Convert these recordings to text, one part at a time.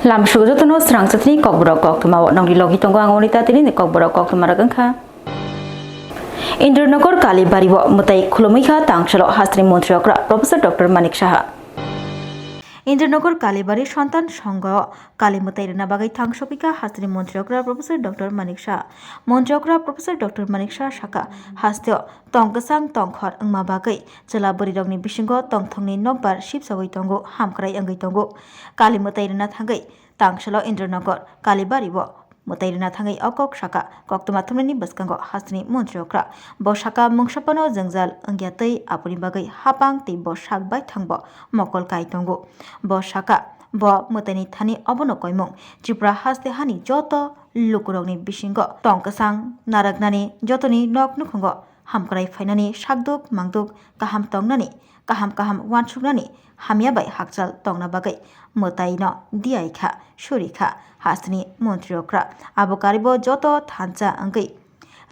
Lamshugotono Swrangchati Kokborok Koktwma nongri logi tongo angorita tini Kokborok Koktwma ragangkha Indranogor Kalibari mutai khulomikha tangshalo hastri montriokra Professor Dr. Manik Shaha Indranogor Kalibari Shantan Shongo Kalimutai Nabagai Tangshopika Hastri Montriokra Professor Dr. Manik Shah Montriokra Professor Dr. Manik Shah Shaka Hastio Tongkasang Tongkhor Angmabagai Jalaburi Rogni Bishingo Tongthongni Nokbar Shipsawai Tongo Hamkrai Angai Tongo Kalimutai Thangai Tangshalo Indranogor Kalibari Mutairina Thangai Okok Shaka Koktwma Thumni Baskango Hastri Montriokra Bo Shaka Mungshapano Jangjal Angyatai Apuni Bagai Hapang Ti Bo Shak Bai Thangbo Mokol Kai Tongo Bo Shaka Bo Mutani Thani Obono Koimung Tripura Haste Hani Joto Lukurogni Bishingo Tongkasang Naragnani Jotoni Nok Nukhungo Hamkrai Fainani Shakduk Mangduk Kaham Tongnani Kaham Wanshugnani Hamiabai Hakjal Tongna Bagai Mutaino Diaikha Shurikha Hastni Montriokra Abokaribo Joto Thancha Angai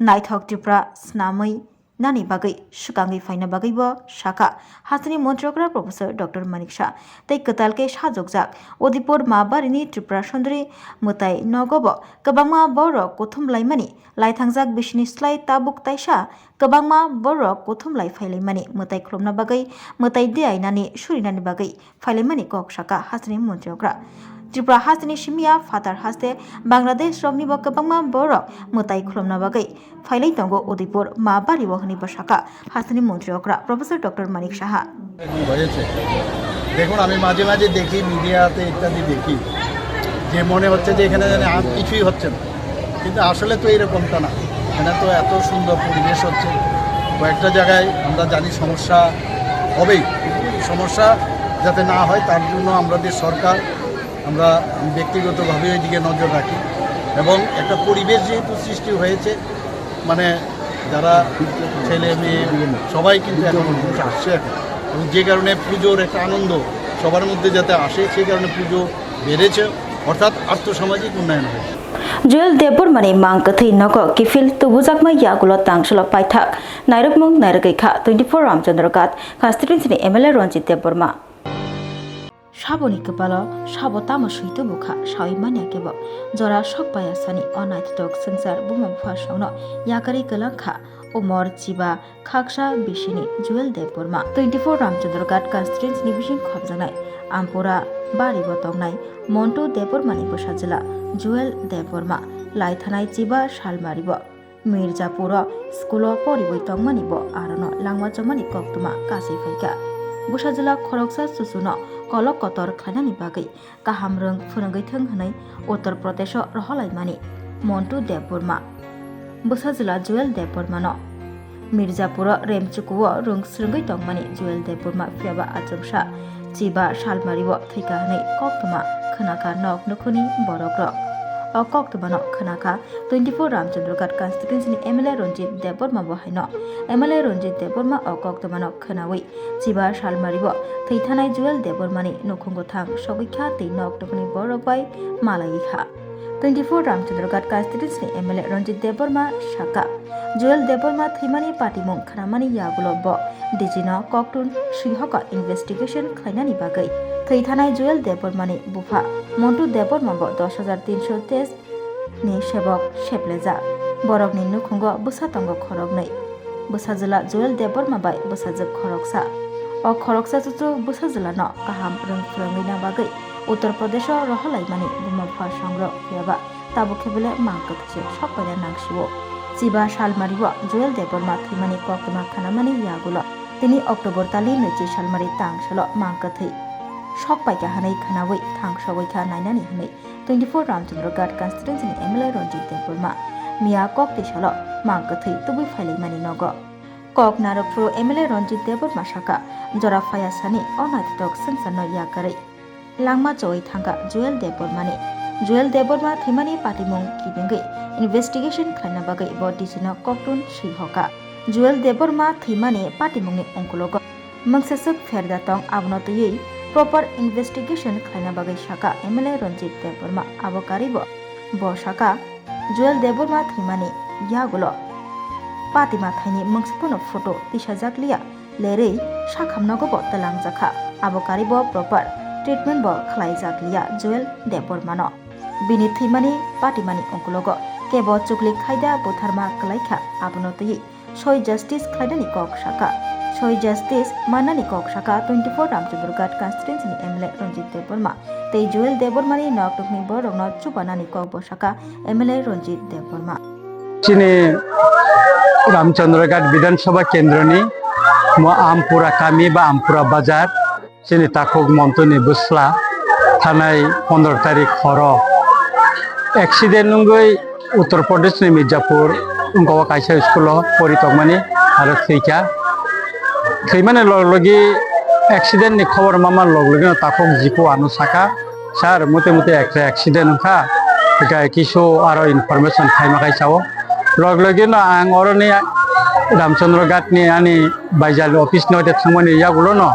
Naithok Tripura Snamai Nani Bagai Shukangi Faina Bagaibo Shaka Hastni Montriokra Professor Dr. Manik Shah Tei Katalke Shajokjak Odipur Mabarini Tripura Sundari Mutai Nogobo Kabangma Borok Kothum Laimani Laithangjak Bishni Slai Tabuk Taisha Kabangma Borok Kothum Lai Failaimani Mutai Kromna Bagai Mutai Diai Nani Shurinani Bagai Failaimani Kok Shaka Hastni Montriokra Tripura Hastni Shimia Fatar Haste Bangladesh Romni Bakabangma Borok Mutai Kromna Bagai Failai Tongo Odipur Mabari Wahani Bashaka Hastni Montriokra Professor Dr. Manik Shaha দেখুন আমি মাঝে মাঝে দেখি মিডিয়াতে ইত্যাদি দেখি যে মনে হচ্ছে যে এখানে জানি আর কিছুই হচ্ছে না কিন্তু আসলে তো এরকমটা না এখানে তো এত সুন্দর পরিবেশ হচ্ছে কয়েকটা জায়গায় আমরা জানি সমস্যা হবেই সমস্যা যাতে না হয় তার জন্য আমাদের সরকার আমরা ব্যক্তিগতভাবে ওই দিকে নজর রাখি এবং একটা পরিবেশ যেহেতু সৃষ্টি হয়েছে মানে যারা ছেলে মেয়ে সবাই কিন্তু এখন আসছে এখন এবং যে কারণে পুজোর একটা আনন্দ সবার মধ্যে যাতে আসে সেই কারণে পুজো বেড়েছে অর্থাৎ আর্থসামাজিক উন্নয়ন হয়েছে Joel Debor Mani Mangkathi Nogo Kifil Tubujakma Yagulo Tangshalo Paitak Nairukmung Nairagaikha 24 Ramchandragat Constituency MLA Swrangchati Deborma Shaboni Kepalo Shabotama Suitu Bukha Shaimania Kebo Jora Shokpaya Sani Onaitok Sengsar Bumapha Shauno Yakari Kalangkha Umor Chiba Khaksha Bishini Joel Deborma 24 Ramchandragat Constituency Bishin Khobjanai Ampura Bari Botongnai Montu Debormani Bosajila Joel Deborma Laithanai Chiba Shalmaribo Mirzapuro Skulo Poriboi Tongmanibo Arono Langwa Chomani Koktwma Kasi Faika Bosajila Khoroksa Susuno Kolok Kotor Khanani Bagai Kahamrung Phunangai Thang Hanai Uttar Pradesh Roholaimani Montu Deborma Bosajila Joel Debormano Mirzapuro Remchukuwo Rung Swrangchati Tongmani Joel Deborma Fiaba Achomsha Chiba Shalmaribo Thika Hanai Koktwma Khanaka Nok Nukhuni Borokrok O Koktwma no Khanaka 24 Ramchandragat Constituency MLA Swrangchati Deborma Bohaino MLA Swrangchati Deborma O Koktwma no Khanawi Chiba Shalmaribo Theithanai Joel Debormani Nukhungo Thang Sogikha Tei Nok Nukhuni Borokbai Malaikha 24 Ramchandragat Constituency MLA Swrangchati Deborma Shaka Joel Deborma Thimani Patimung Khanamani Yagulo Bo Dijino Koktun Shihoka Investigation Khainani Bagai Theithanai Joel Debormani Bufa Montu Deborma Bo 10313 Ni Shebok Shepleza Borok Ni Nukhungo Busatongo Khorognai Busajila Joel Deborma Bai Busajak Khoroksa O Khoroksa Chuchu Busajila no Kaham Rung Phurangina Bagai Uttar Pradesh Roholaimani Bumapha Shangro Fiaba Tabu Khebele Mangkatche Shokpaya Nangshiwo Chiba Shalmaribo Joel Deborma Thimani Koktwma Khanamani Yagulo Tini October Tali Nechi Shalmari Tangshalo Mangkathai Shokpaika Hanai Khanawai Thangshawai Nainani Hanai 24 Ramchandragat Constituency MLA Swrangchati Deborma Mia Koktishalo Mangkathai Tubi Failaimani Nogo Kok Narapro MLA Swrangchati Deborma Shaka Jora Phaya Sani Onaitok Sengsano Yakarai Langma Choi Thanga Joel Debormani Joel Deborma Thimani Patimung Kibingai Investigation Khaina Bagai Bodijino Koktun Shihoka Joel Deborma Thimani Patimungni Ongkologo Mangsesak Ferdatong Abnotoi Proper Investigation Khaina Bagai Shaka MLA Swrangchati Deborma Abokaribo Bo Shaka Joel Deborma Thimani Yagulo Patima Thaini Mangsepono Photo Tishajaklia Lerei Shakhamnagobo Talangjakha Abokaribo Proper treatment ब खलाइजाकलिया जुएल देबरमानो बिनि थैमानि पाटिमानि अंकुलग cab चुकलि खायदा बुथारमा कलाइखा आबनो तयि सय justice खायदानि कक शाखा सय justice मानानि कक शाखा 24 रामचंद्रघाट कन्स्टिट्युएन्सिनि MLA Ranjit Debbarma तै जुएल देबबर्मानि नकटकनि बरंनो चुबानानि कक ब शाखा एमएलए रंजित देबबर्मा चिनी रामचंद्रघाट विधानसभा केंद्रनि आमपुरा कामी बा आमपुरा बाजार चिनी ताकुक मंतनि बुस्ला थानाय 15 तारिख हर एक्सीडेंट नुंगै उत्तर प्रदेश नि मिर्जापुर उनका कायसा स्कूल परितकमानि आरो थैमाने लगलगी एक्सीडेंट नि खबर मामा लगलगी ताकुक जिको आनु साका सार मुते मुते एक एक्सीडेंट का किसु आरो इनफरमेशन थाइमा कायसाओ लगलगी न आं अरनि रामचंद्रघाट नि आनि बायजाल ऑफिस नते थांमानि यागुलो न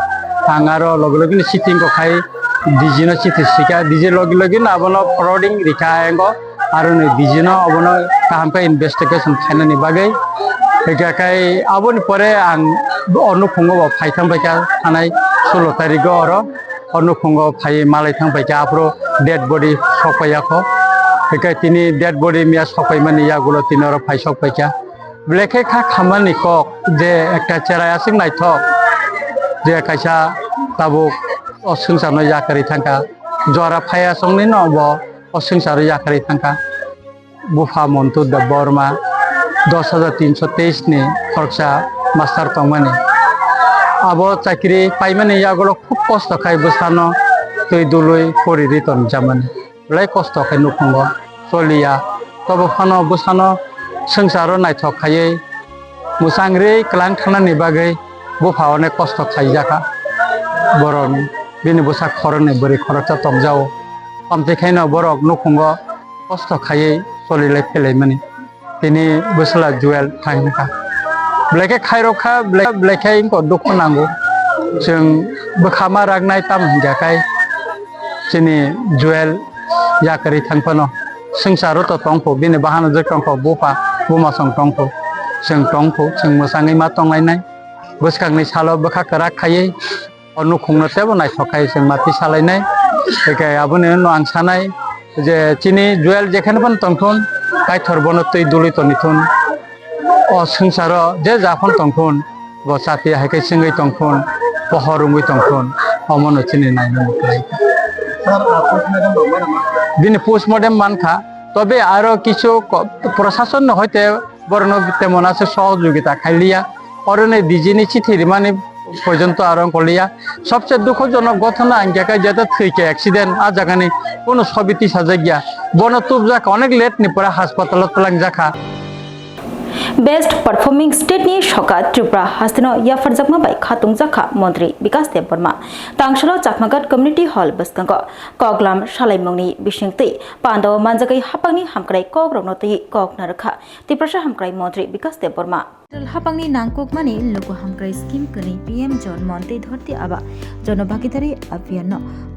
आं आरो लगलगी सिटिंग को खाय डिजिनो चिथि सिका डिजि लगलगी न आबनो फरवर्डिंग रिखा एंगो आरो नै डिजिनो अबनो कामपे इन्वेस्टिगेशन खायनानि बागै एकाकाय आबोनि परे आं अनुफुंगो फाइथां बायका थानाय 16 तारिख आरो अनुफुंगो फाय मालाय थां बायका आप्रो डेड बॉडी सफायाखो एका तिनि डेड बॉडी मिया सफायमानि यागुलो तिनरो फाय सफायका ब्लेके खा खामानि कक जे एकटा चेरायासिं नायथो जे कायसा ताबु असंसारनो जाकारि थांका जरा फाया संनि नब असंसार जाकारि थांका बुफा मन्टु द बर्मा 10,323 नि खरसा मास्टार तंमानि आबो चाकरी पाइमानि यागुलो खूब कष्ट खाय बसानो तै दुलुय परिरितन जामानि लाई कष्ट खाय नुखंगो सलिया तब फानो बसानो संसारो नायथखायै मुसांग्रि क्लां थानानि बागै बुफावने कष्ट खाय जाका बरनि बिनि बसा खरने बोरै खरचा तंजाओ अमतेखायनो बरक नुखंगो कष्ट खायै सलिलाय फेलायमानि तिनि बसला जुएल थांका ब्लेके खायरखा ब्लेके इनको दुख नांगौ जों बखामा रागनाय ताम हिंगाखाय जोंनि जुएल याकारि थांफानो संसारो तो टंफो बिनि बाहानो जे टंफो बुफा बुमा सं टंफो जों मोसाङै मा टंलायनाय बसखांनि सालो बखा करा खायै अनु खुंनो तेबो नायथखाय जों माथि सालायनाय एकाय आबोनो आं सानाय जे चिनि जुएल जेखाने पण टंथुन कायथर बनो तै दुलि तनिथुन अ संसार जे जाफन टंथुन बसाति हायकै सिंगै टंथुन पहरुंगै टंथुन अमनो चिनि नायनो मखलाय बिनि पोस्टमर्टम मानखा तबे आरो किछु प्रशासन हयते बरनो तेमन আছে সহযোগিতা খাইলিয়া অরনে ডিজিনি চিঠি মানে পর্যন্ত আরম্ভ করলিয়া সবচেয়ে দুঃখজনক ঘটনা আঙ্গাকা যেটা থৈকে অ্যাক্সিডেন্ট আ জাগানি কোনো সবিতি সাজাগিয়া বনতুব জাকা অনেক লেট নি পরে হাসপাতালত লাং জাকা बेस्ट परफॉर्मिंग स्टेट नि शका त्रिपुरा हास्तिनो याफरजाकमा बाय खातुं जाखा मंत्री विकास देबबर्मा तांगशलो चाकमागत कम्युनिटी हॉल बसकांग कगलाम सालाइमंगनि बिसिंगतै पांडव मानजाकै हापांनि हामक्राय कग्रगनतै कक नरखा त्रिपुरा हामक्राय मंत्री विकास देबबर्मा हापांनि नांकुकमानि लोगो हामक्राय स्कीम कनि पीएम जन मन्ते धरती आबा जनभागीदारी अभियान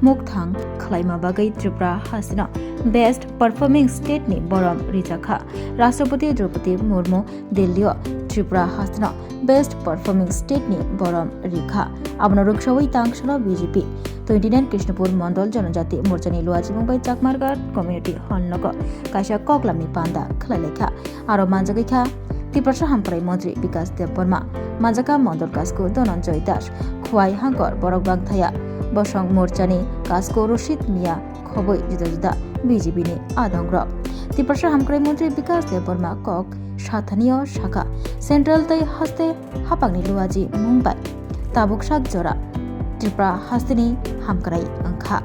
मुक्थां खलाइमा बागै त्रिपुरा हास्तिनो बेस्ट परफॉर्मिंग स्टेट नि बरम रिजाखा राष्ट्रपति Draupadi Murmu Delhi Tripura हास्तिनो best performing state नि बरम रिखा आबनो रुकसावै तांगशलो बीजेपी 29 कृष्णपुर मंडल जनजाति मोर्चानि लुआजिमंबाय चाकमारगाट कम्युनिटी हॉल नग कायसा कगलामनि पांदा खलाइलेखा आरो मानजागैखा त्रिपुरा हामक्राय मंत्री विकास देबबर्मा मानजाका मंडल कासको धनंजय दास खुवाई हांकर बरक बांथाया बसंग मोर्चानि कासको रशिद मिया खबै जुदा जुदा बीजेपी नि आदंग्र त्रिपुरा हामक्राय मंत्री विकास देबबर्मा कक साथानीय शाखा सेंट्रल तै हस्ते हापांनि लुआजी मुंबाय ताबुक साक जरा त्रिपुरा हास्तिनि हामक्राय अंखा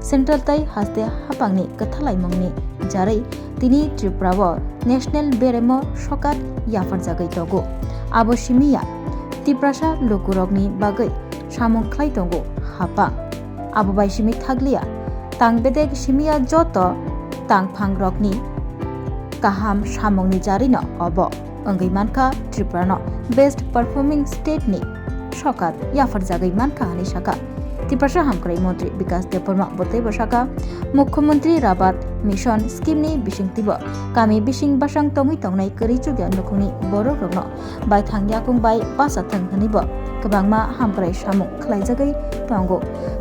सेंट्रल तै हस्ते हापांनि कथालाइमंनि जारै तिनि त्रिपुराव नेशनल बेरेमो सकात याफर जागै दगो आबसिमिया त्रिपुरा लोकुरगनि बागै सामुखलाय दगो हापां आबबायसिमि थागलिया तांबेदेक सिमिया जत तांफां रकनि काहाम सामंनि जारिनो अब अंगै मानखा त्रिपुरानो बेस्ट परफॉर्मिंग स्टेट नि सकात याफर जागै मानखा हानि शाखा तिप्रसा हामक्राई मंत्री विकास देबबर्मा बतै बसाका मुख्यमंत्री राबात मिशन स्कीम नि बिसिंतिबो कामी बिसिं बासां तंगै तंगनाय करिचुग्या नुखुंनि बरक रगनो बाय थांग्याकुं बाय पासा थंगनिबो गोबांमा हामक्राई सामु खलायजागै तंगो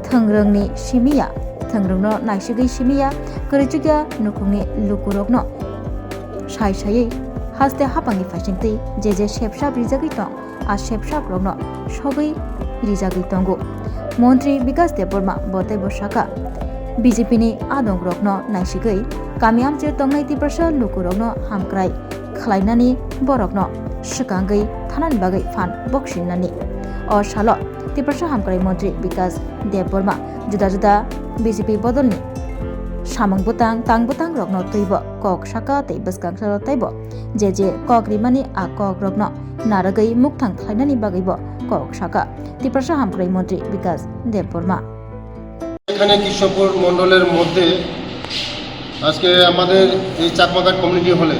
थंग्रंनि सिमिया थंग्रंनो नायसिगै सिमिया करिचुग्या नुखुंनि लुकुरगनो साय सायै हास्ते हापांनि फाइसिंतै जे शेपसाब रिजागै तं आ शेपसाब रगनो सबै रिजागै तंगो मंत्री विकास देबबर्मा बतै बसाका बीजेपी नि आदं रगनो नायसिगै कामियाम जे तंगनाय तिप्रसा लुकुरगनो हामक्राई खलायनानि बरगनो सिकांगै थानानि बागै फान बक्सिननानि अ सालो तिप्रसा हामक्राई मंत्री विकास देबबर्मा जुदा जुदा BJP बदलनि सामंग butang tang butang rokno tuibo kok saka tei beskang saro taibo je kok rimani a kok rokno naragai mukthang khlainani bagaibo kok saka tiprasa hamkrai মন্ত্রী বিকাশ দেববর্মা এখানে কৃষ্ণপুর মণ্ডলের মধ্যে আজকে আমাদের এই চাকমাঘাট কমিউনিটি হলে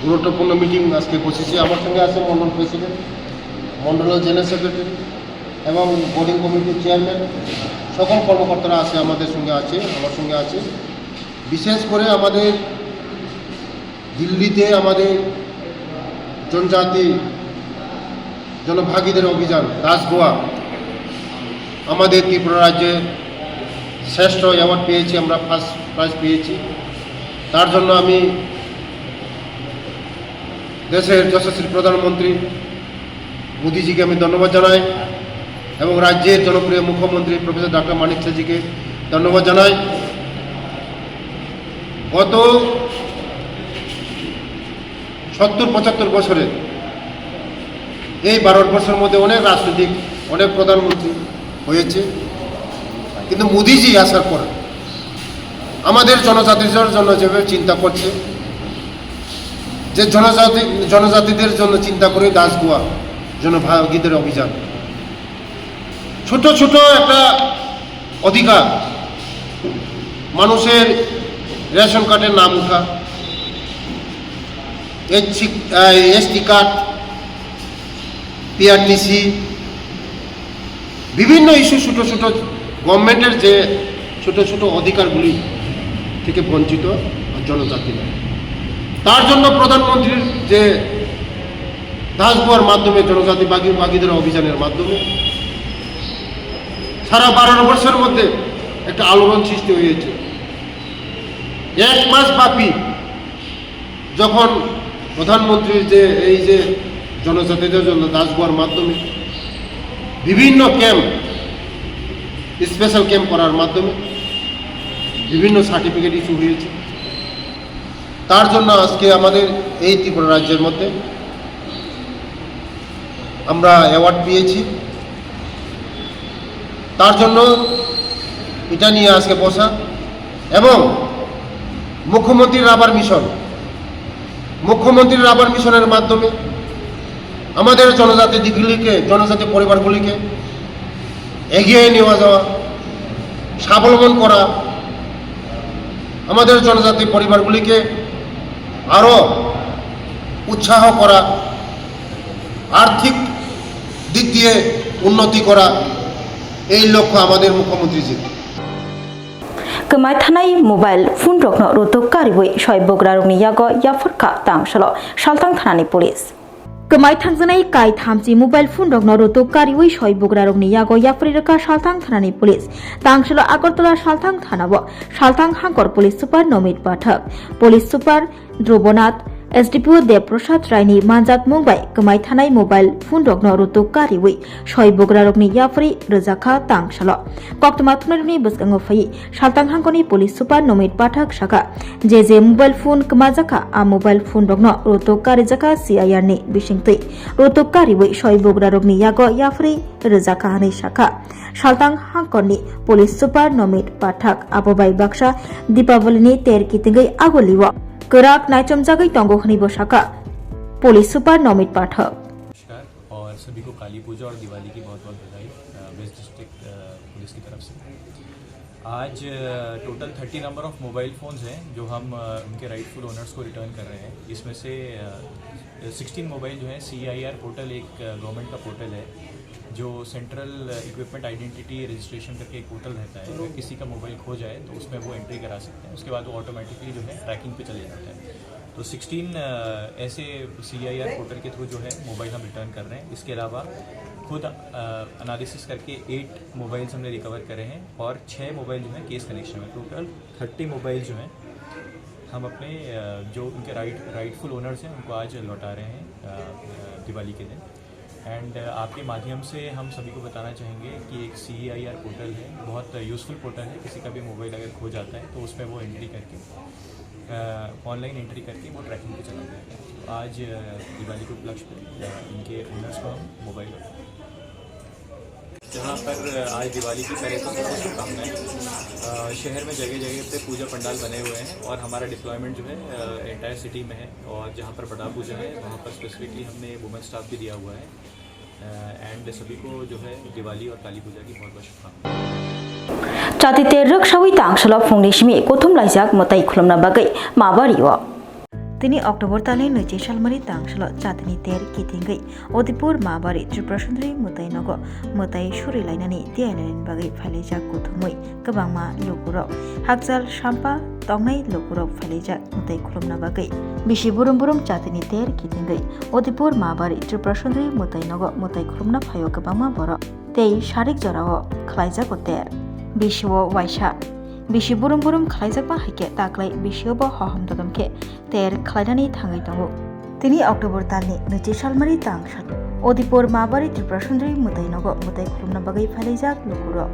গুরুত্বপূর্ণ মিটিং আজকে বসেছি। আমার সঙ্গে আছে মণ্ডল প্রেসিডেন্ট, মণ্ডলের জেনারেল সেক্রেটারি এবং বোর্ডিং কমিটির চেয়ারম্যান, সকল কর্মকর্তারা আছে আমাদের সঙ্গে আছে, আমার সঙ্গে আছে। বিশেষ করে আমাদের দিল্লিতে আমাদের জনজাতি জনভাগীদের অভিযান দাসগোয়া আমাদের ত্রিপুরা রাজ্যে শ্রেষ্ঠ অ্যাওয়ার্ড পেয়েছি, আমরা ফার্স্ট প্রাইজ পেয়েছি। তার জন্য আমি দেশের যশস্বী প্রধানমন্ত্রী মোদিজিকে আমি ধন্যবাদ জানাই এবং রাজ্যের জনপ্রিয় মুখ্যমন্ত্রী প্রফেসর ডক্টর মানিক সাহাজিকে ধন্যবাদ জানাই। গত 70-75 বছরে এই ভারতবর্ষের মধ্যে অনেক রাজনৈতিক অনেক প্রধানমন্ত্রী হয়েছে, কিন্তু মোদিজি আসার পর আমাদের জনজাতির জন্য যেভাবে চিন্তা করছে, যে জনজাতিদের জন্য চিন্তা করে দাসগোয়া জনভাগীদের অভিযান, ছোট ছোট একটা অধিকার, মানুষের রেশন কার্ডের নাম উঠা, এসটি কার্ড, পিআরটিসি, বিভিন্ন ইস্যু ছোট ছোট গভর্নমেন্টের যে ছোট ছোট অধিকারগুলি থেকে বঞ্চিত জনজাতিরা, তার জন্য প্রধানমন্ত্রীর যে দাসগোয়ার মাধ্যমে জনজাতি বাগীদের অভিযানের মাধ্যমে সারা 12 বছরের মধ্যে একটা আলোড়ন সৃষ্টি হয়েছে। 1 মাস ব্যাপী যখন প্রধানমন্ত্রীর যে এই যে জনজাতিদের জন্য দাসগোয়ার মাধ্যমে বিভিন্ন ক্যাম্প, স্পেশাল ক্যাম্প করার মাধ্যমে বিভিন্ন সার্টিফিকেট ইস্যু হয়েছে, তার জন্য আজকে আমাদের এই ত্রিপুরা রাজ্যের মধ্যে আমরা অ্যাওয়ার্ড পেয়েছি। তার জন্য এটা নিয়ে আজকে বসা এবং মুখ্যমন্ত্রীর রাবার মিশনের মাধ্যমে আমাদের জনজাতি পরিবারগুলিকে এগিয়ে নিয়ে যাওয়া, স্বাবলম্বন করা, আমাদের জনজাতি পরিবারগুলিকে আরও উৎসাহ করা, আর্থিক দিক দিয়ে উন্নতি করা, এই লক্ষ্য আমাদের মুখ্যমন্ত্রীজির। Kemai thanai mobile phone rokno rotok kariboi soi bogra rokni yago yaforka tangshalo saltang thanani police. Kemai thangjanai kai thamchi mobile phone rokno rotok kariboi soi bogra rokni yago yaforika saltang thanani police. Tangshalo Agartala saltang thanabo saltang hangkor police super nomit pathak police super Drobonath SDPO Deprosad Raini Manjak Mumbai Kemai thanai mobile phone rokno rotok kariboi soi bogra rokni yafri rojaka tangshalo Koktwma thunarni buskango phai saltang hangkoni police super nomit pathak shaka je mobile phone kemajaka a mobile phone rokno rotok karijaka CIR ni bisingtui rotok kariboi soi bogra rokni yago yafri rojaka hani shaka saltang hangkoni police super nomit pathak abobai baksha Deepavali ni terkitingai agoliwo Korak नाइचम जगह टंगो खनी बोशाका police super नॉमित पाठक। नमस्कार और सभी को काली पूजा और दिवाली की बहुत बहुत बधाई वेस्ट डिस्ट्रिक्ट पुलिस की तरफ से। आज total 30 number of mobile phones हैं जो हम उनके राइटफुल ओनर्स को रिटर्न कर रहे हैं। इसमें से 16 मोबाइल जो है CIR पोर्टल एक गवर्नमेंट का पोर्टल है जो सेंट्रल इक्विपमेंट आइडेंटिटी रजिस्ट्रेशन करके एक पोर्टल रहता है। अगर किसी का मोबाइल खो जाए तो उसमें वो एंट्री करा सकते हैं, उसके बाद वो ऑटोमेटिकली जो है ट्रैकिंग पे चले जाता है। तो 16 ऐसे CIR पोर्टल के थ्रू जो है मोबाइल हम रिटर्न कर रहे हैं। इसके अलावा खुद एनालिसिस करके 8 मोबाइल्स हमने रिकवर करे हैं और 6 मोबाइल जो है केस कनेक्शन में। टोटल 30 मोबाइल जो हैं हम अपने जो उनके राइटफुल ओनर्स हैं उनको आज लौटा रहे हैं दिवाली के दिन। एंड आपके माध्यम से हम सभी को बताना चाहेंगे कि एक CIR पोर्टल है, बहुत यूज़फुल पोर्टल है। किसी का भी मोबाइल अगर खो जाता है तो उसमें वो एंट्री करके ऑनलाइन एंट्री करके वो ट्रैकिंग पे चला जाएगा। तो आज दिवाली के उपलक्ष्य पर इनके ओनर्स को हम मोबाइल जहाँ पर आज दिवाली की तरह सबको शुभकामनाएं। शहर में जगह जगह पे पूजा पंडाल बने हुए हैं और हमारा डिप्लॉयमेंट जो है एंटायर सिटी में है। और जहाँ पर बड़ा पूजा है वहाँ पर स्पेसिफिकली हमने वुमेन स्टाफ भी दिया हुआ है। एंड सभी को जो है दिवाली और काली पूजा की बहुत बहुत शुभकामनाएं। चातिते रक्षावी तांगसला फुंगनिशमी कोथुम लाइजाक मताई खुलमना बागै माबारियो तिनी अक्टोबर ताले नैथि सालमारि तांगसला चातिनि तेर किथिंगै ओदिपुर माबारि त्रिपुरा सुंदरी मुताई नगो मुताई सुरि लाइनानि दियाइनानि बागै फाइलाइजाक कोथुमै गोबांमा लुकुराव हाकजाल साम्पा तंनाय लुकुराव फाइलाइजाक मुताई खुलमना बागै बिसि बुरुम बुरुम चातिनि तेर किथिंगै ओदिपुर माबारि त्रिपुरा सुंदरी मुताई नगो मुताई खुलमना फायो गोबांमा बर तै सारिक जराव खलाइजाक तेर बिसिव वाइसा बिसि बुरुम बुरुम खलाइजाकबा हाइके ताक्लाय बिसियावबो हहम ददमके तेर खलायनानै थाङै दङ। तिनि अक्टोबर तालनि नैथि सालमारि तांगसाल ओदिपुर माबारि त्रिपुरा सुंदरी मुताई नगो मुताई खुलुमना बागै फाइलाइजाक लुकुरो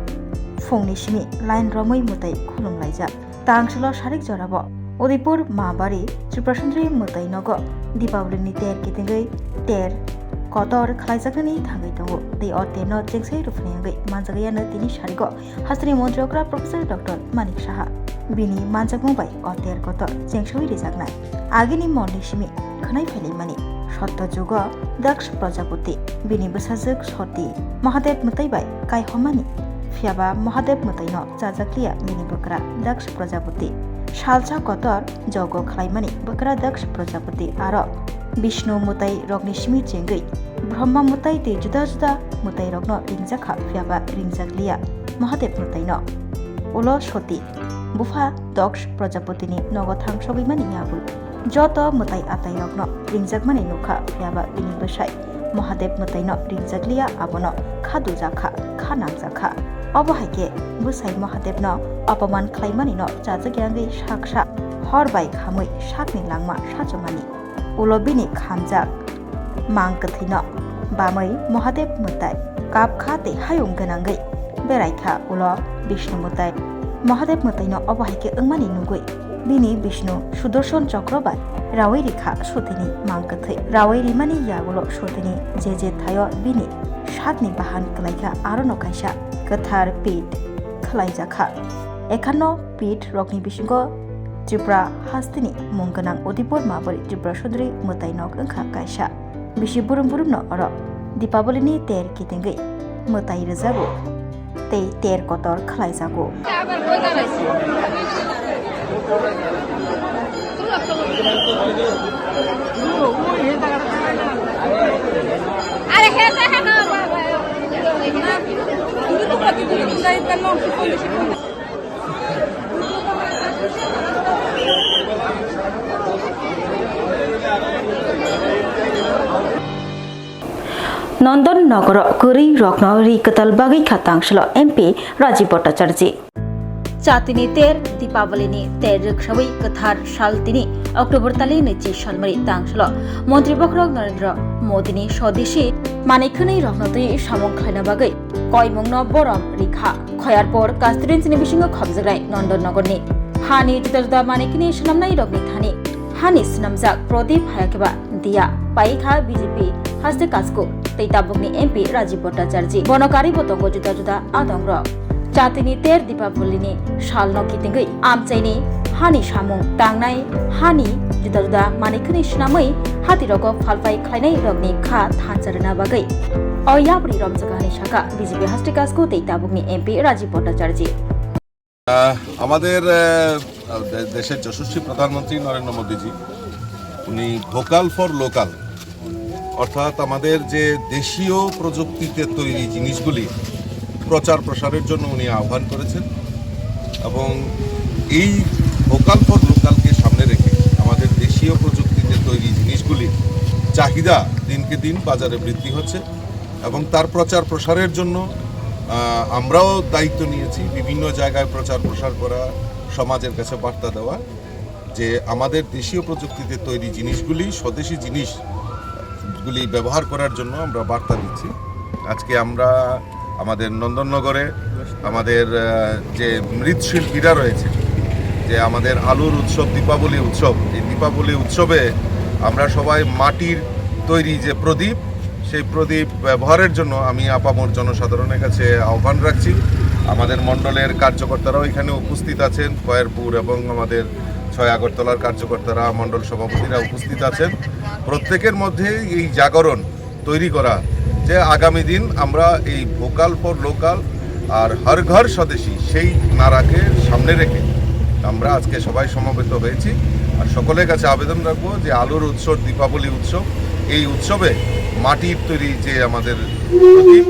फुंनिसिमि लाइन रमै मुताई खुलुमलाइजाक तांगसाल सारिक जराब ओदिपुर माबारि त्रिपुरा सुंदरी मुताई नगो दीपावलिनि तेर किथिंगै तेर कतर खलाइजाकनानै थाङै दङ। दै अतेनो जेंसै रुफनायगै मानजागैयानो तिनि सारिगो हास्ट्रि मन्त्रिग्रा प्रोफेसर डॉक्टर मानिक साहा बिनि मानजागमुबाय अतेर कतर जेंसै रिजाकनाय आगेनि मन्दिसिमि खनाय फैलायमानि सत्य जुग दक्ष प्रजापति बिनि बसाजक सती महादेव मुताइबाय कायहमानि फियाबा महादेव मुताइनो जाजाक्लिया बिनि बकरा दक्ष प्रजापति सालसा कतर जग खलायमानि बकरा दक्ष प्रजापति आरो विष्णु मुताई रगनि सिमि चेंगै ब्रह्मा मुताई ते जुदा जुदा मुताई रगनो रिंजाखा फियाबा रिंजाक्लिया महादेव मुताइनो उलो सती बुफा दक्ष प्रजापतिनि नगथां सगैमानि याबुल जत मुताई आताई रगनो रिंजाकमानि नुखा फियाबा बिनि बसाय महादेव मुताइनो रिंजाक्लिया आबनो खादु जाखा खा नामजाखा अबहायके बुसाय महादेवनो अपमान खलायमानिनो जाजाग्यागै साकसा हरबाय खामै साकनि लांमा साजमानि उलबिनि खामजाक मांकथिनो बामै महादेव मुताई कापखाते हायुं गोनांगै बेरायखा उल विष्णु मुताई महादेव मुताइनो अबहायके अंमानि नुगै बिनि विष्णु सुदर्शन चक्रबाय रावै रेखा सुतिनि मांकथै रावै रिमानि यागुलो सुतिनि जे थायो बिनि सातनि बाहान कलाइखा आरो नखायसा गोथार पीठ खलाइजाखा एखानो पीठ रगनि बिसिंगो त्रिपुरा हास्तिनि मुंगोनां ओदिपुर माबारि त्रिपुरा सुंदरी मुताई नग ओंखा कायसा बिसि बुरुम बुरुमनो अर दीपावलिनि तेर किथिंगै मुताई रोजाबो तै तेर कतर खलाइजागो नंदन नगर कुरी रत्न रिकतल बागै खातांशल MP राजीव भट्टाचार्य चातिनि तेर दीपावलिनि तेर रक्षावै कथार सालतिनि अक्टोबर तालि नैथि सालमारि तांशल मन्त्री बखरक नरेंद्र मोदीनि स्वदेशी मानिकखनै रत्नतै सामं खायना बागै कयमुंनो बरम रिखा खयारपर कास्टुरेन्सिनि बिसिङो खबजग्राय नंदन नगरनि हानि जुदा जुदा मानिकनि सनामनाय रगनि थानि हानि सनामजाक प्रदीप हायाकेबा दिया पाइखा बीजेपी हास्ते काजको तैताबुकनि MP राजीव भट्टाचार्य बनकारी बतंग जुदा जुदा आदंग्र चातिनि तेर दीपावलिनि सालनो किथिंगै आमचाइनि हानि सामुं तांनाय हानि जुदा जुदा मानिकनि सनामै हातिरग फालफाय खायनाय रगनि खा थानसारना बागै अयाबरि रमजागानि शाखा बीजेपी हास्ते काजको तैताबुकनि MP राजीव भट्टाचार्य আমাদের দেশের যশস্বী প্রধানমন্ত্রী নরেন্দ্র মোদীজি উনি ভোকাল ফর লোকাল অর্থাৎ আমাদের যে দেশীয় প্রযুক্তিতে তৈরি জিনিসগুলি প্রচার প্রসারের জন্য উনি আহ্বান করেছেন এবং এই ভোকাল ফর লোকালকে সামনে রেখে আমাদের দেশীয় প্রযুক্তিতে তৈরি জিনিসগুলির চাহিদা দিনকে দিন বাজারে বৃদ্ধি হচ্ছে এবং তার প্রচার প্রসারের জন্য আমরাও দায়িত্ব নিয়েছি বিভিন্ন জায়গায় প্রচার প্রসার করা, সমাজের কাছে বার্তা দেওয়া যে আমাদের দেশীয় প্রযুক্তিতে তৈরি জিনিসগুলি স্বদেশি জিনিসগুলি ব্যবহার করার জন্য আমরা বার্তা দিচ্ছি। আজকে আমরা আমাদের নন্দননগরে আমাদের যে মৃৎশিল্পীরা রয়েছে, যে আমাদের আলুর উৎসব দীপাবলি উৎসব, এই দীপাবলি উৎসবে আমরা সবাই মাটির তৈরি যে প্রদীপ, সেই প্রদীপ ব্যবহারের জন্য আমি আপামর জনসাধারণের কাছে আহ্বান রাখছি। আমাদের মণ্ডলের কার্যকর্তারাও এখানে উপস্থিত আছেন, খয়েরপুর এবং আমাদের ৬ আগরতলার কার্যকর্তারা, মণ্ডল সভাপতিরা উপস্থিত আছেন। প্রত্যেকের মধ্যে এই জাগরণ তৈরি করা যে আগামী দিন আমরা এই ভোকাল ফর লোকাল আর হর ঘর স্বদেশী সেই নারাকে সামনে রেখে আমরা আজকে সবাই সমবেত হয়েছি। আর সকলের কাছে আবেদন রাখবো যে আলোর উৎসব দীপাবলি উৎসব, এই উৎসবে মাটির তৈরি যে আমাদের প্রদীপ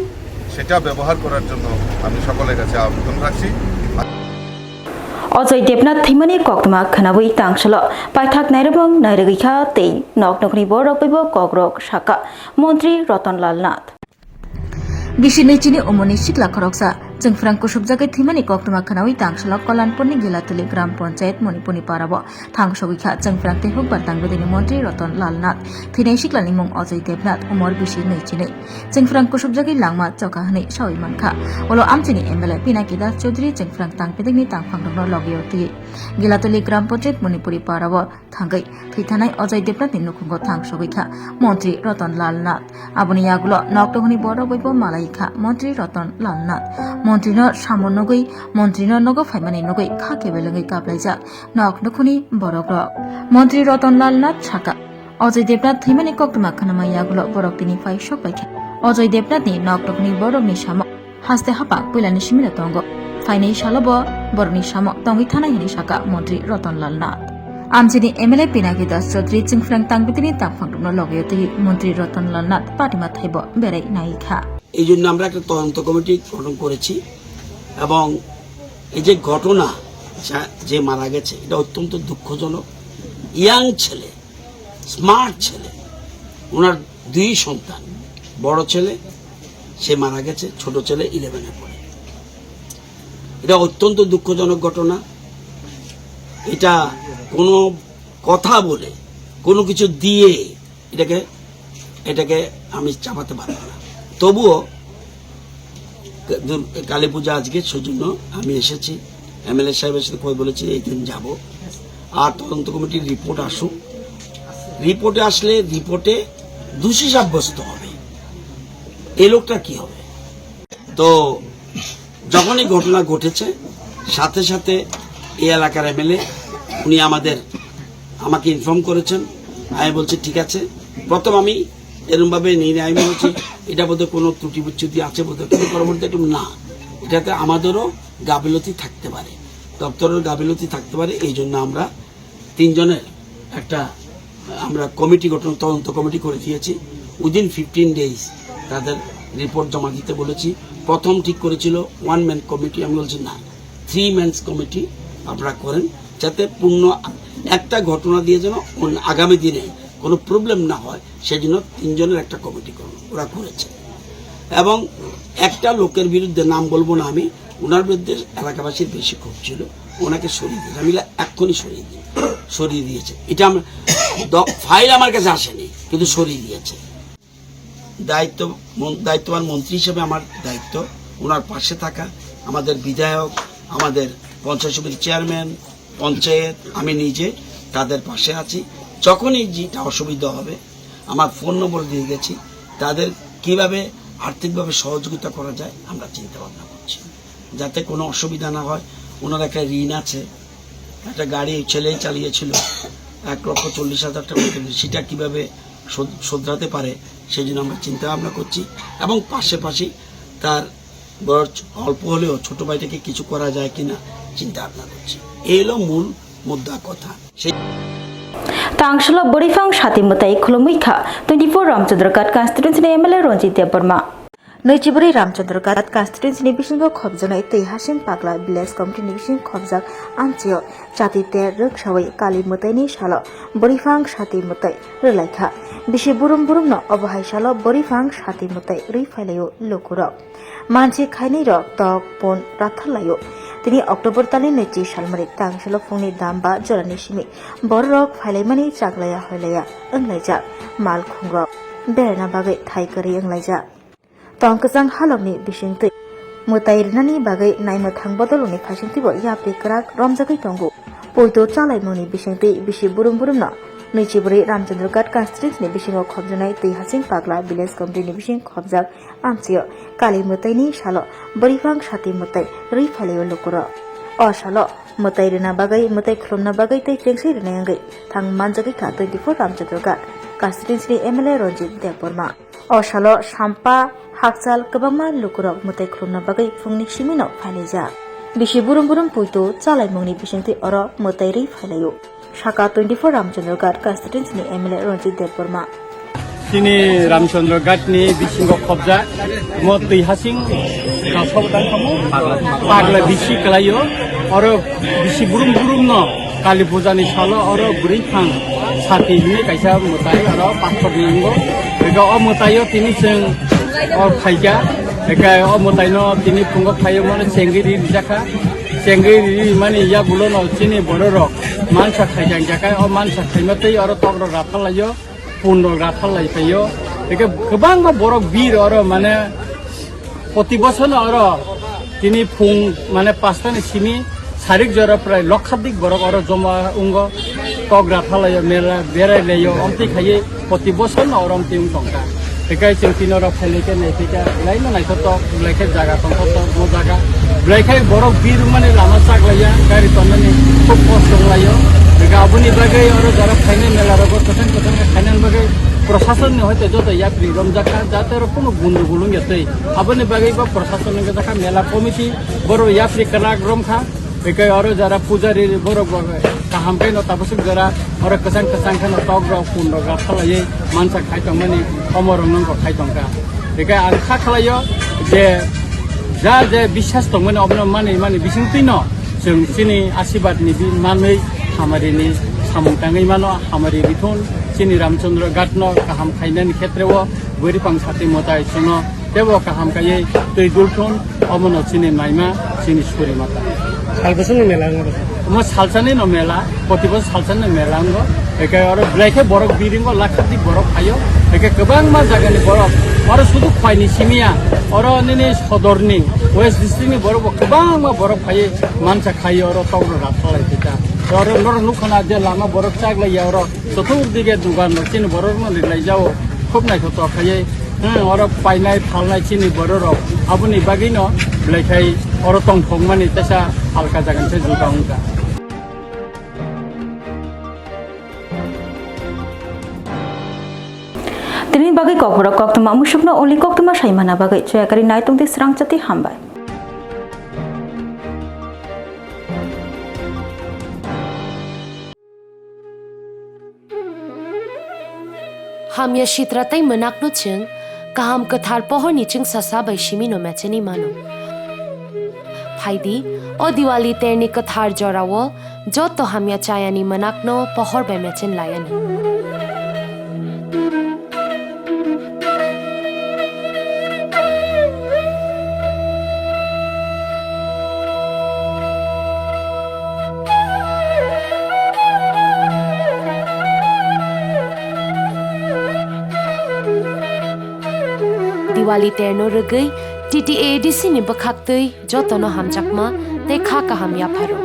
সেটা ব্যবহার করার জন্য আমি সকলের কাছে আবেদন রাখছি। অজয় দেবনাথ থিমানি কক্তমা খানাবুই তাংশল পাইথাক নাইরবং নাইরগিখা তেই নক নকনি বরকবৈব ককব্রক শাখা মন্ত্রী রতনলাল নাথ বিশি নৈচিনি অমনি সিকলা খরকসা जों फ्रांको सुबजागे थीमानि कोक्टमा खनावी तांगसला कल्याणपुरनि गिलातुली ग्राम पंचायत मणिपुरनि पाराबो थांगसबिखा जों फ्रांते हुकबार तांगबेदिनि मंत्री रतन लाल नाथ थैनाय सिक्लानि मुं अजय देबनाथ उमर बिसि नैचिनै जों फ्रांको सुबजागे लांमा चौकाहनै सावै मानखा ओलो आमचिनि एमएलए पिनाकी दास चौधरी जों फ्रांक तांगबेदिनि तांगफांदनो लगेयति गिलातुली ग्राम पंचायत मणिपुरी पाराबो थांगै थैथानाय अजय देबनाथनि नुखुंगो थांगसबिखा मंत्री रतन लाल नाथ आबनि यागुलो नक्टहनि बड़ बयबो मालायखा मंत्री रतन लाल नाथ मन्त्रीनो सामन नगै मन्त्रीनो नगो फाइमानि नगै खाके बेलङै काप्लाइजा नक नखुनि बरग्र मन्त्री रतनलाल नाथ साका अजय देबनाथ थैमानि कोक्टमा खनामा यागुलो बरकतिनि फाइ सकबाइखा अजय देबनाथनि नक नखुनि बरगनि साम हास्ते हापा पैलानि सिमिला तंग फाइनै सालबो बरनि साम तंगै थानाय हिनि साका मन्त्री रतनलाल नाथ आमचिनि एमएलए पिनाकी दास चौधरी चिंफ्रां तांगबितिनि तांगफांदुनो लगेयति मन्त्री रतनलाल नाथ पाटिमा थाइबो बेराय नायिखा এই জন্য আমরা একটা তদন্ত কমিটি গঠন করেছি এবং এই যে ঘটনা যে মারা গেছে এটা অত্যন্ত দুঃখজনক। ইয়াং ছেলে, স্মার্ট ছেলে, ওনার 2 সন্তান, বড় ছেলে সে মারা গেছে, ছোট ছেলে 11-এ পড়ে। এটা অত্যন্ত দুঃখজনক ঘটনা। এটা কোনো কথা বলে কোনো কিছু দিয়ে এটাকে আমি চাপাতে পারবো না। তবুও কালী পূজা আজকে সেজন্য আমি এসেছি, এমএলএ সাহেবের সাথে কথা বলেছি এই দিন যাব। আর তদন্ত কমিটির রিপোর্ট আসুক, রিপোর্টে আসলে রিপোর্টে দোষী সাব্যস্ত হবে, এই লোকটা কি হবে। তো যখনই ঘটনা ঘটেছে সাথে সাথে এই এলাকার এমএলএ উনি আমাকে ইনফর্ম করেছেন। আমি বলছি ঠিক আছে, প্রথম আমি এরকমভাবে নিয়ে আমি বলছি এটা বোধহয় কোনো ত্রুটি বিচ্যুতি আছে বোধহয়, কিন্তু পরবর্তী একটু না, এটাতে আমাদেরও গাফিলতি থাকতে পারে, দপ্তরের গাফিলতি থাকতে পারে। এই জন্য আমরা 3 জনের একটা আমরা কমিটি গঠন, তদন্ত কমিটি করে দিয়েছি। উইদিন 15 ডেজ তাদের রিপোর্ট জমা দিতে বলেছি। প্রথম ঠিক করেছিল 1 ম্যান কমিটি, আমি বলছি না 3 ম্যানস কমিটি আপনারা করেন, যাতে পূর্ণ একটা ঘটনা দিয়ে যেন আগামী দিনে কোনো প্রবলেম না হয়, সেই জন্য 3 জনের একটা কমিটি ওরা করেছে। এবং একটা লোকের বিরুদ্ধে, নাম বলবো না আমি, ওনার বিরুদ্ধে এলাকাবাসীর বেশি ক্ষোভ ছিল, ওনাকে সরিয়ে দিয়েছে। আমি এক্ষুনি সরিয়ে দিয়েছে। এটা ফাইল আমার কাছে আসেনি, কিন্তু সরিয়ে দিয়েছে। দায়িত্ববান মন্ত্রী হিসেবে আমার দায়িত্ব ওনার পাশে থাকা, আমাদের বিধায়ক, আমাদের পঞ্চায়েত সমিতির চেয়ারম্যান, পঞ্চায়েত, আমি নিজে তাদের পাশে আছি। যখনই যেটা অসুবিধা হবে আমার ফোন নম্বর দিয়ে গেছি, তাদের কিভাবে আর্থিকভাবে সহযোগিতা করা যায় আমরা চিন্তা ভাবনা করছি, যাতে কোনো অসুবিধা না হয়। ওনার একটা ঋণ আছে, একটা গাড়ি ছেলেই চালিয়েছিল 1,40,000 টাকা, সেটা কীভাবে শোধরাতে পারে সেই জন্য আমরা চিন্তা ভাবনা করছি। এবং পাশাপাশি তার বড় অল্প হলেও ছোট ভাইটাকে কিছু করা যায় কিনা চিন্তা ভাবনা করছি। এই হলো মূল মুদ্রা কথা। সেই Tangshlo Borifang Shati Mutai Kulumika 24 Ramchandrakat constituency MLA Ronjit Deborma Nujiburi Ramchandrakat constituency Bishingo Khobjanai Tei Hasim Pagla Village Committee Division Khobjak Amchio Chati Te Rukshawai Kali Mutai Ni Shalo Borifang Shati Mutai Relaika Bishi Burum Burum no Obahai Shalo Borifang Shati Mutai Rifalayo Lokuro Manchi Khaini Rok Tok Pon Rathalayo তিনি October তালে নেচি সালমারি তাংশল funny দাম্বা জরানি Simi বড়রক ফাইলাইমানি চাগলায়া হইলায়া ওংলাইজা মাল খুংরক বেরেনা বাগै थाइकरि ओंलाइजा तंकजां हालमनि बिसिंतै मुताइरनानि बागै नायनो थांबदलनि फासिंतिबो याप्रि क्राक रमजागै तंगु पयतो चालायमनि बिसिंतै बिसि बुरुम बुरुमनो नैजिब्रै रामचंद्रघाट कन्स्टिट्युन्सिनि बिसिङाव खबजानाय दैहासिं पाग्ला village कमिटिनि बिसिं खबजाक आमसियो काली मुताइनि सालो बोरिफां साथि मुताइ रैफालेयो लुकुर अ सालो मुताइ रिना बागै मुताइ खुलुमना बागै तै टेंसै रिनायंगै थां मानजागै का 24 रामचंद्रघाट कन्स्टिट्युन्सिनि एमएलए रंजित देबबर्मा अ सालो साम्पा हाकचाल गोबांमा लुकुरक मुताइ खुलुमना बागै फुंनि सिमिनो फाइलायजा बिसि बुरुम बुरुम पयतो चालायमंनि बिसिंतै अर मुताइ रैफालेयो Shaka 24 Ramchandraghat constituency MLA Ronjit Deborma Sini Ramchandraghat ni bisingo khobja mo Hasing kasodan kamu pagla bisi kalayo oro bisi burum burum no kali puja ni salo oro burifang sati ni kaisa mutai oro pastor ningo ega o mutayo tini seng or khaiga ega o mutai no tini pungo khayo mo sengiri jaka sengiri mani ya bulo no sini bororok mansa khaijang jakai o mansa khaimatei oro togro rathalayo pundo rathalai payo eke gobang ba borok bir oro mane proti bochor oro tini phung mane pastani simi sarik jora prai lokhadik borok oro joma ungo tog rathalayo mela berai leyo omti khaiye proti bochor oro omti ungtongka ekai cheutin oro phaileke naithika laino naithoto blaike jaga tongko mo jaga blaike borok bir mane lama chaglaya gari tonani khub kosto layo abuni bagai oro jara khaine mela rogo kotan kotan khainan bagai प्रशासन ने होते जो तो या pre रमजाखा जाते रो कोनो गुंडु गुलुंग यते abuni bagai ba प्रशासन ने जखा मेला कमिटी बरो या प्री कलाक रमखा एकै अरो जरा पुजारी बरो काहाम कै न ताबसुक जरा अरो कसां कसां खन तग रो पुन रो खालाय मानसा खाइतं माने अमरं नंग खाइतंका एकै आंखा खालायो जे जा जे বিশ্বাস दं माने अबनो माने माने बिसिंतै न जों सिनि आशीर्वाद नि मानै हामारिनि सामुंताङै मानो हामारि बिथुन सिनि रामचंद्रघाट न काहाम खाइनानि खेत्रेव बोरिफां साथि मताय सिनो तेबो काहाम खायै दै दुलथुन अमनो सिनि नाइमा सिनि सुरि माता सालबसनि मेला म सालसानि न मेला प्रतिबस सालसानि मेला न एकै अरो ब्लाइखे बरक बिरिंगो लाखादि बरक खायो एकै गोबां मा जागानि बरक अरो सुदु खाइनि सिमिया अरो निनि सदरनि वेस्ट डिस्ट्रिक्टनि बरक गोबां मा बरक खायो मानसा खायो अरो तौर राथलाय तिता अरो नर नुखना जे लामा बरक चागलाय अरो चतुर दिगे दुगान सिनि बरक न लिलाय जाओ खूब नायथ खायो अरो पाइनाय फालनाय सिनि बरक आबुनि बागै न ब्लाइखाय अरो तंथं माने तसा हालका जागोनसे जुगांगा Tini bagai Kokborok Koktwma musukno only Koktwma saimana bagai joyakari naitungti Swrangchati hambai ham ya shitratai manakno ching kaham kathar pohor ni ching sasa bai shimi no machani mano phaidi o diwali terni kathar jorawo joto ham ya chayani manakno pohor bai machen layani Diwali terno regai TTADC ni bakhaktei jotono hamjakma te kha ka hamya pharo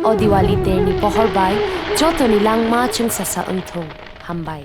o Diwali terni pohor bai jotoni langma chung sasa unthong hambai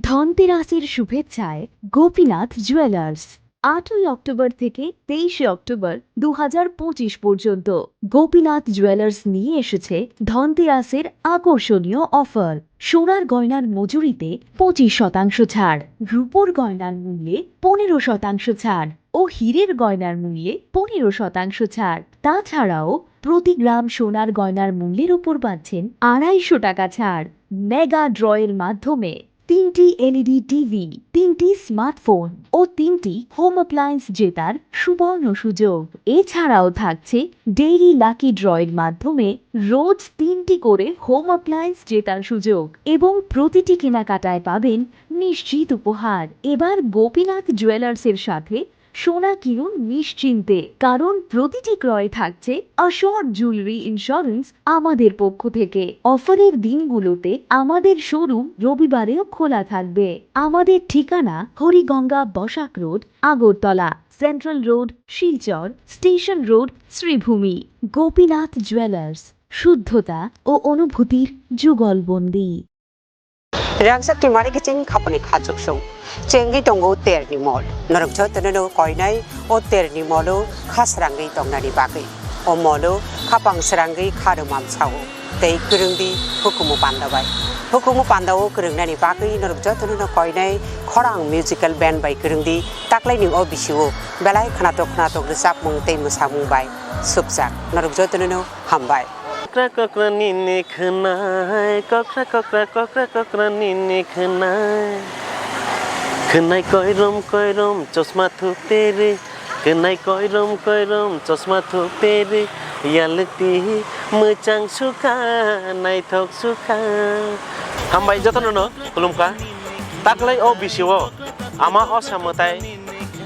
ধনতেরাসের শুভেচ্ছায় Gopinath jewellers 8ই October থেকে 23শে October 2025 পর্যন্ত Gopinath jewellers নিয়ে এসেছে ধনতেরাসের আকর্ষণীয় offer. সোনার গয়নার মজুরিতে 25% ছাড়, রূপোর গয়নার মূল্যে 15% ছাড় ও হীরের গয়নার মূল্যে 15% ছাড়। তাছাড়াও প্রতি গ্রাম সোনার গয়নার মূল্যের উপর পাচ্ছেন 250 টাকা ছাড়। মেগা ড্রয়ের মাধ্যমে 3টি এলইডি টিভি, 3টি স্মার্টফোন ও 3টি হোম অ্যাপ্লায়েন্স জেতার সুবর্ণ সুযোগ। এছাড়াও থাকছে ডেইলি লাকি ড্রয়ের মাধ্যমে রোজ 3টি করে হোম অ্যাপ্লায়েন্স জেতার সুযোগ এবং প্রতিটি কেনাকাটায় পাবেন নিশ্চিত উপহার। এবার গোপীনাথ জুয়েলার্সের সাথে সোনা কিনুন নিশ্চিন্তে, কারণ প্রতিটি ক্রয়ে থাকছে অ্যাশোর্ড জুয়েলারি ইন্স্যুরেন্স আমাদের পক্ষ থেকে। অফারের দিনগুলোতে আমাদের শোরুম রবিবারেও খোলা থাকবে। আমাদের ঠিকানা Hariganga Basak road, Agartala, central road, Silchar, station road, Sribhumi. Gopinath jewellers, শুদ্ধতা ও অনুভূতির যুগলবন্দি। Swrangchati mari kicing khapani khachuk sung chengi tongo terni mol norok jotano koinai o terni molo khasrangi tongnani bagai o molo khapang srangi kharumam chao tei kurungdi hukumu pandawo kurungnani bagai norok jotano koinai khorang musical band bai kurungdi taklai ning o bisiwo belai khanatok resap mung tei musamung bai subjak norok jotano hambai Kokra nini khnai kokra nini khnai koirom chosma thup tere khnai koirom chosma thup tere yalti muchang sukha nai thok sukha hambai jotono kulumka taklai o bisiwo ama osamotai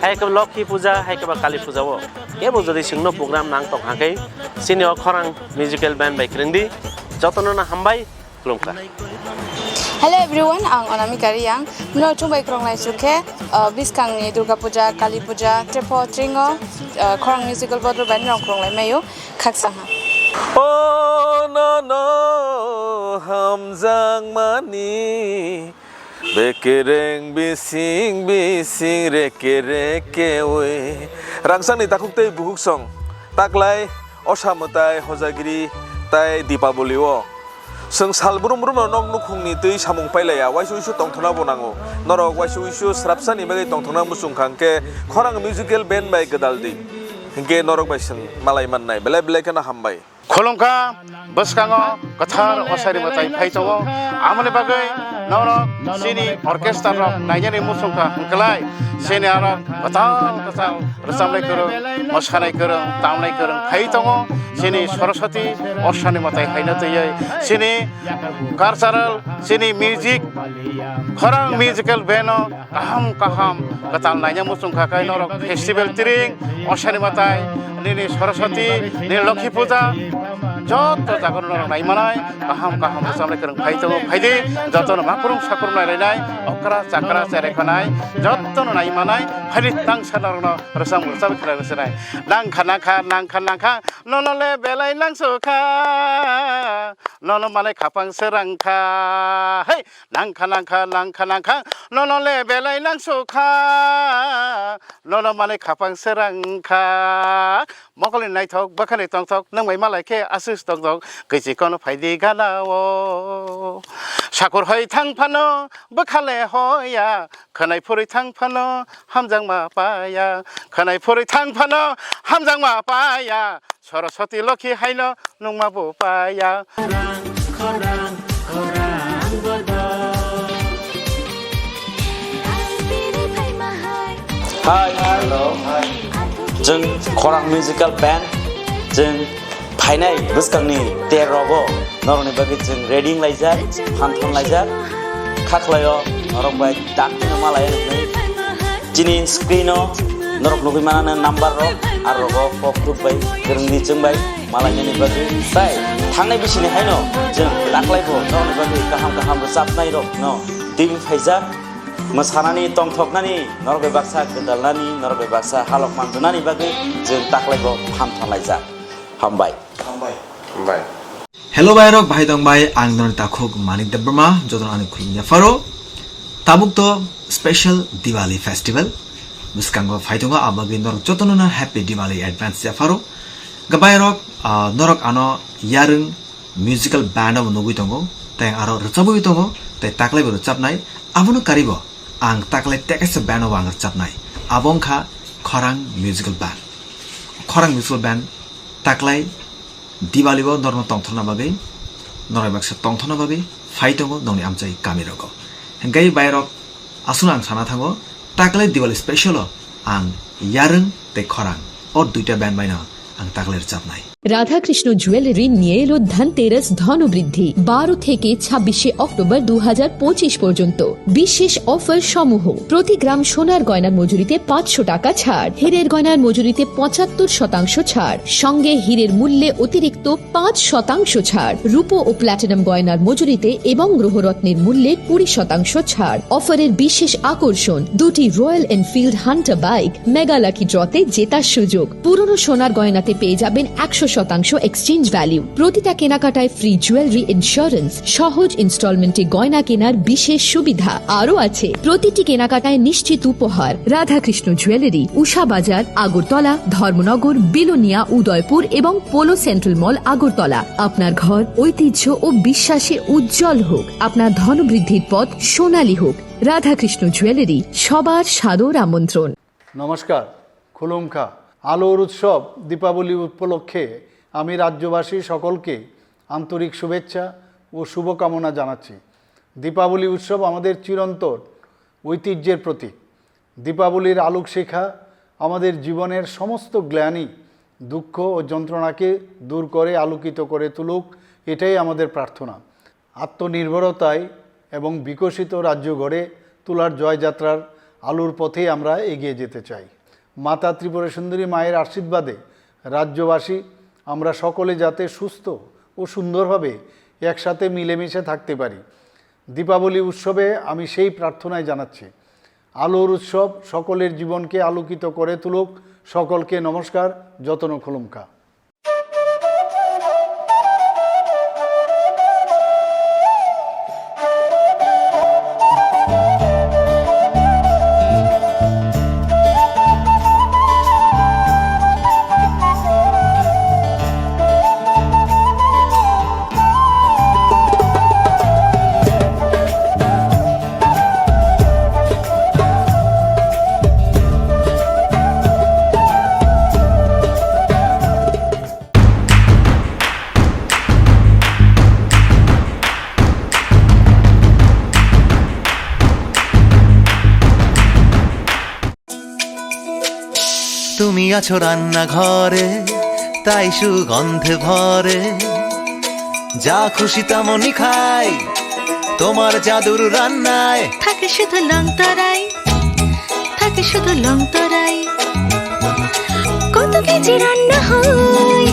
haikab lokhi puja haikab kali puja wo ebo jodi singno program nang tok hakai senior khorang musical band by krindi jotono na hambai kulumka. Hello everyone, ang Anamika Riyang. Mno chungbai kronglai sukhe biskang ni Durga Puja, Kali Puja, Trepo Tringo, khorang musical band band rong kronglai mayo khaksang ha. Oh no hamjang mani bekereng bising reke we rangsang ni takuk tei buhuk song taklai osamutai hojagiri tai dipaboli o sung salbrum nok nukhungni tei samung pailaya waisu tongthona bonango norok waisu srapsani bagai tongthona musung khangke khorang musical band bai gadaldi hingke norok bai sung malai mannai belai kana hambai খোলংকা বসকাঙ্গো কথার অসারি মতাই ফাইতো আমনে বাগৈ নরক সিনি orchestra rock নাইজানি মুসুংকা হংকলাই সিনি আর কথাল রসামলাই করং মশানাই করং তামলাই করং ফাইতো সিনি সরস্বতী অসানি মতাই hyena তৈয় সিনি cultural সিনি music খরং musical বেনো কাহাম কথাল নাইজা মুসুংকা কাই নরক ফেস্টিভ্যাল তিরিং অসানি মতাই নিনি সরস্বতী নি লক্ষ্মী পূজা যত জাগরণ নাইমানাই কাহাম রসামলাই করং ফাইদি যতন মাকুরুম সাকুরুম নাইলাইনাই অকরা চাকরা চেরেখনাই যতন নাইমানাই ফাইদি তাং সানারন রসাম খেলা বসেনাই নাংখা ননলে বেলাই নাংসুখা নন মানে খাপাং সেরাংখা হে নাংখা ননলে বেলাই নাংসুখা নন মানে খাপাং সেরাংখা মকলি নাইথক বাখানি তংথক নংমাই মালাইকে আসুস তংথক কৈচিকন ফাইদি গালাও সাকুর হই থাংফানো বখালে হয়া খানাই ফরি থাংফানো হামজাং মা পায়া খানাই ফরি থাংফানো হামজাং মা পায়া সরস্বতী লক্ষ্মী হাইন নংমা বো পায়া Hi, hello. Jeng khorang musical band jeng phainai buskangni terobo noroni bagi jeng reading laijak hanthon laijak khaklayo norok bai dakno malai jini screeno norok nugi manana number ro arrogo pokut bai gerungni jeng bai malai bagi sai thangnai bisini haino jeng daklaibo noroni bagi kaham sapnai ro no dim phaijak mosanani tongthoknani norbai baksa gedalnani norbai baksa halok manjunani bagi jeng taklaibo phamthanlaijak hambai Hello bayrok bhai dong bai ang don takhok manik debrma jodon ani khulnya faro tabuk to special Diwali festival Buskango Faitunga Abagi Norok Jotonuna Happy Diwali Advance Jafaro. Gabayrok Norok Ano Yarung Musical Band of Noguitongo, Tang Aro Rutabuitongo, Tay Taklay Chapnai, Abono Karibo, Ang Taklay Tekes Band of Anger Chapnai, Abonka, Korang Musical Band. Korang Musical Band, Taklay, Diwalibo Norma Tongtona Babi, Norabax Tongtona Babi, Faitongo, Noni Amjay Kamirogo. And Gay Bayrok Asunang Sanatango, Taklay Diwali Special, Ang Yarung Te Korang, or Duita Band by now, Ang Takler Chapnai. Radhakrishna jewellery নিয়ে এলো ধনতেরাস ধনবৃদ্ধি 12 থেকে 26 October 2025 পর্যন্ত বিশেষ offer সমূহ প্রতি গ্রাম সোনার গয়নার মজুরিতে 500 টাকা ছাড় হীরের গয়নার মজুরিতে 75% ছাড় সঙ্গে হীরের মূল্যে অতিরিক্ত 5% ছাড় রূপো ও প্ল্যাটিনাম গয়নার মজুরিতে এবং গ্রহরত্নের মূল্যে 20% ছাড় অফারের বিশেষ আকর্ষণ দুটি Royal Enfield Hunter bike mega lucky ড্রতে জেতার সুযোগ পুরনো সোনার গয়নাতে পেয়ে যাবেন 100% এক্সচেঞ্জ ভ্যালু প্রতিটা কেনাকাটায় ফ্রি জুয়েলারি ইন্স্যুরেন্স সহজ ইনস্টলমেন্টে গয়না কেনার বিশেষ সুবিধা আরও আছে প্রতিটি কেনাকাটায় নিশ্চিত উপহার রাধাকৃষ্ণ জুয়েলারি উষা বাজার আগরতলা ধর্মনগর বিলোনিয়া উদয়পুর এবং পোলো সেন্ট্রাল মল আগরতলা আপনার ঘর ঐতিহ্য ও বিশ্বাসে উজ্জ্বল হোক আপনার ধনবৃদ্ধির পথ সোনালী হোক রাধাকৃষ্ণ জুয়েলারি সবার সাদর আমন্ত্রণ নমস্কার খুলুমখা আলোর উৎসব দীপাবলি উপলক্ষে আমি রাজ্যবাসী সকলকে আন্তরিক শুভেচ্ছা ও শুভকামনা জানাচ্ছি দীপাবলি উৎসব আমাদের চিরন্তন ঐতিহ্যের প্রতীক দীপাবলির আলোকশিখা আমাদের জীবনের সমস্ত গ্লানি দুঃখ ও যন্ত্রণাকে দূর করে আলোকিত করে তুলুক এটাই আমাদের প্রার্থনা আত্মনির্ভরতায় এবং বিকশিত রাজ্য গড়ে তোলার জয়যাত্রার আলোর পথেই আমরা এগিয়ে যেতে চাই মাতা ত্রিপুরা সুন্দরী মায়ের আশীর্বাদে রাজ্যবাসী আমরা সকলে যাতে সুস্থ ও সুন্দরভাবে একসাথে মিলেমিশে থাকতে পারি দীপাবলি উৎসবে আমি সেই প্রার্থনাই জানাচ্ছি আলোর উৎসব সকলের জীবনকে আলোকিত করে তুলুক সকলকে নমস্কার যতন খুলুমকা তুমি আছো রান্নাঘরে তাই সুগন্ধে ভরে যা খুশি তেমনই খাই তোমার জাদুর রান্নায় থাকে শুধু লং তরাই থাকে শুধু লং তরাই কত কেজি রান্না হয়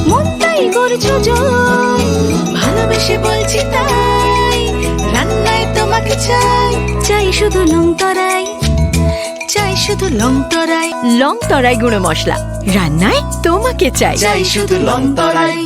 মন তাই করছো জয় ভালোবেসে বলছি তাই রান্নায় তোমাকে চাই চাই শুধু লং তরাই চাই শুধু লং তরাই গুঁড়ো মশলা রান্নায় তোমাকে চাই চাই শুধু লং তরাই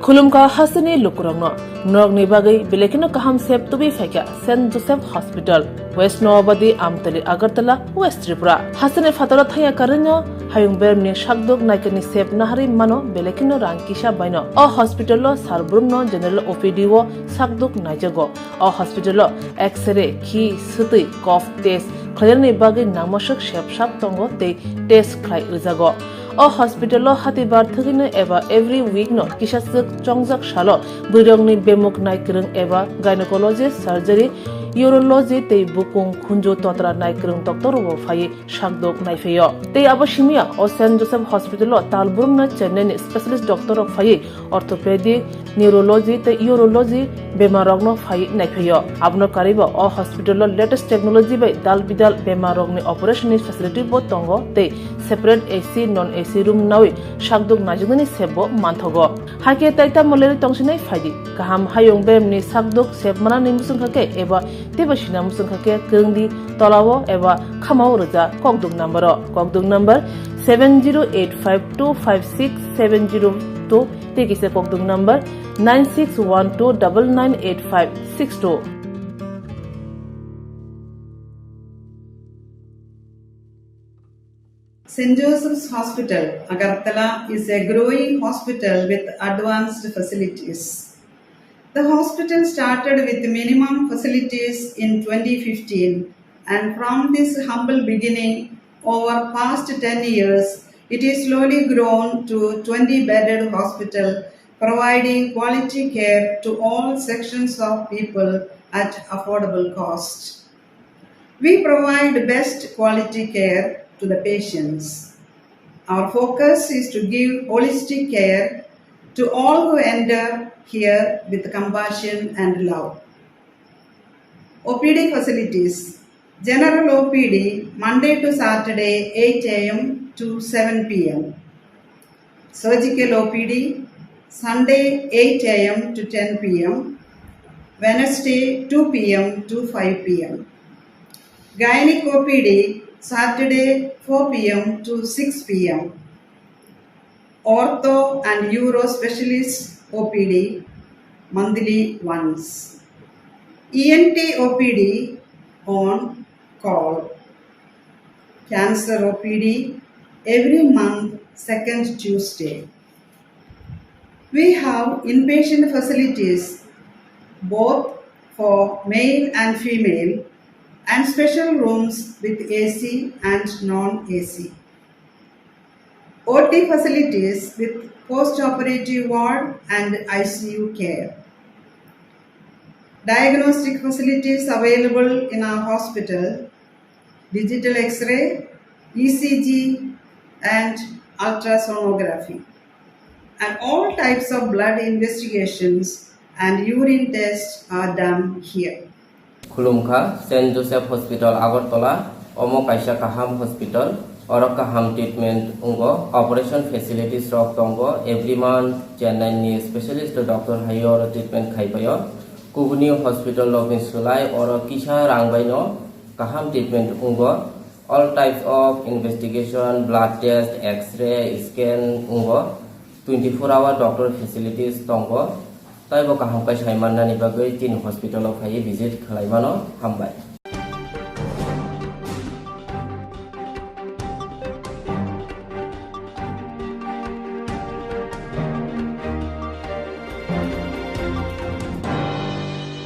खुलुमका हसने लुकुरंगनो नरगनि बागै बेलेकिनो काहाम सेब तुबि फैका Saint Joseph hospital west Nawabadi Amtali Agartala west Tripura हसने फातरा थाया करन्यो हायुं बेरमनि शाकदुक नायकनि सेब नाहारि मानो बेलेकिनो रांकिसा बायनो अ हॉस्पिटलो सारब्रुमनो जनरल ओपीडी वो शाकदुक नायजगो अ हॉस्पिटलो एक्सरे खि सुतै कफ टेस्ट खयरनि बागै नामसक सेबसाब तंगो ते टेस्ट खाय रिजागो अ हॉस्पिटल हातिबार थगिनो एबा एवरी वीक नो किसासक चंगजक सालो बुरंगनि बेमुक नायक्रं एबा गायनेकोलॉजिस्ट सर्जरी यूरोलॉजी ते बुकुं खुंजो तोत्रा नायक्रं डॉक्टर वो फाये शाकदोक नायफेयो ते अबशिमिया अ सेंट जोसेफ हॉस्पिटल तालबुरम न चेन्नई स्पेशलिस्ट डॉक्टर ऑफ फाये ऑर्थोपेडिक न्यूरोलॉजी ते यूरोलॉजी बेमारगनो फाये नायफेयो आबनो कारिबो अ हॉस्पिटल लेटेस्ट टेक्नोलॉजी बाय दाल बिदाल बेमारगनि ऑपरेशन फैसिलिटी बो तंगो ते separate AC non AC room नावे शाकदुक नाजुगनि सेबो मानथगो हाके ताइता मलेरि तंसिनै फायदि गाहाम हायुं बेमनि शाकदुक सेबमाना निमुसुंखाके एबा teba shina musung khake kengdi tolawo eba khamao roja kokdung number 7085256702 tekise kokdung number 9612998562. St. Joseph's Hospital, Agartala, is a growing hospital with advanced facilities. The hospital started with minimum facilities in 2015, and from this humble beginning, over past 10 years, it is slowly grown to 20-bedded hospital, providing quality care to all sections of people at affordable cost. We provide best quality care to the patients. Our focus is to give holistic care to all who enter here with compassion and love. OPD facilities. General OPD Monday to Saturday 8 a.m. to 7 p.m. Surgical OPD Sunday 8 a.m. to 10 p.m. Wednesday 2 p.m. to 5 p.m. Gynec OPD Saturday 4 p.m. to 6 p.m. Ortho and Uro Specialist OPD monthly once. ENT OPD on call. Cancer OPD every month, second Tuesday. We have inpatient facilities both for male and female, and special rooms with AC and non-AC. OT facilities with post-operative ward and ICU care. Diagnostic facilities available in our hospital, digital X-ray, ECG and ultrasonography. And all types of blood investigations and urine tests are done here. खुलुमखा saint Joseph hospital Agartala ओमो काइसा काहाम hospital और काहाम treatment उंगो operation facilities रॉक तंगो every month Chennai नि स्पेशलिस्ट डॉक्टर हायो और ट्रीटमेंट खाइपायो कुबुनी हॉस्पिटल लॉगिन सुलाई और किसा रांगबाइनो काहाम ट्रीटमेंट उंगो all types of investigation blood test x ray scan उंगो 24 आवर डॉक्टर फैसिलिटीज तंगो ताइबो काहाम काइसा माननानि बागै तीन हॉस्पिटल फाइ विजिट खालायबानो हामबाय।